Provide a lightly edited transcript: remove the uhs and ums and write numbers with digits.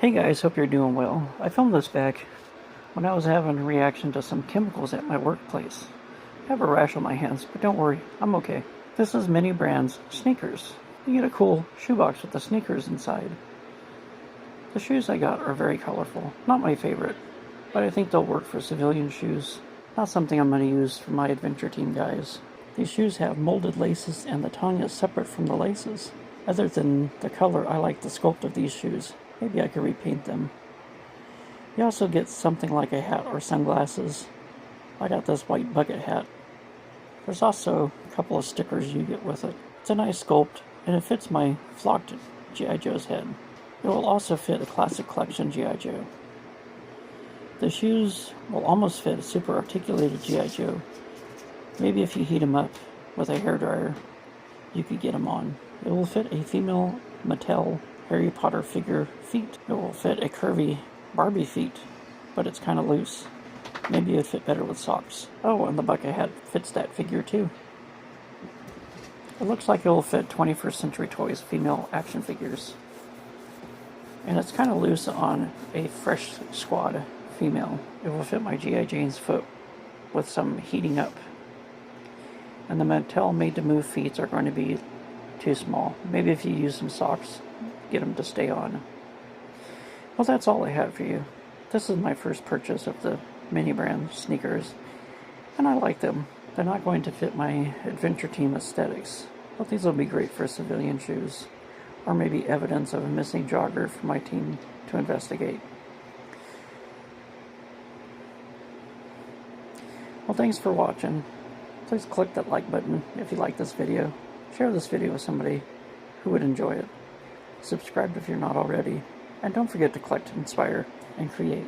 Hey guys, hope you're doing well. I filmed this back when I was having a reaction to some chemicals at my workplace. I have a rash on my hands, but don't worry, I'm okay. This is Mini Brand's sneakers. You get a cool shoebox with the sneakers inside. The shoes I got are very colorful. Not my favorite, but I think they'll work for civilian shoes. Not something I'm going to use for my adventure team guys. These shoes have molded laces and the tongue is separate from the laces. Other than the color, I like the sculpt of these shoes. Maybe I could repaint them. You also get something like a hat or sunglasses. I got this white bucket hat. There's also a couple of stickers you get with it. It's a nice sculpt, and it fits my flocked G.I. Joe's head. It will also fit a classic collection G.I. Joe. The shoes will almost fit a super articulated G.I. Joe. Maybe if you heat them up with a hairdryer, you could get them on. It will fit a female Mattel Harry Potter figure feet. It will fit a curvy Barbie feet, but it's kind of loose. Maybe it would fit better with socks. Oh, and the bucket hat fits that figure too. It looks like it will fit 21st Century Toys female action figures. And it's kind of loose on a Fresh Squad female. It will fit my G.I. Jane's foot with some heating up. And the Mattel Made to Move feet are going to be too small. Maybe if you use some socks, get them to stay on. Well, that's all I have for you. This is my first purchase of the Mini Brand sneakers, and I like them. They're not going to fit my adventure team aesthetics, but these will be great for civilian shoes, or maybe evidence of a missing jogger for my team to investigate. Well, thanks for watching. Please click that like button if you like this video. Share this video with somebody who would enjoy it. Subscribe if you're not already. And don't forget to collect, inspire, and create.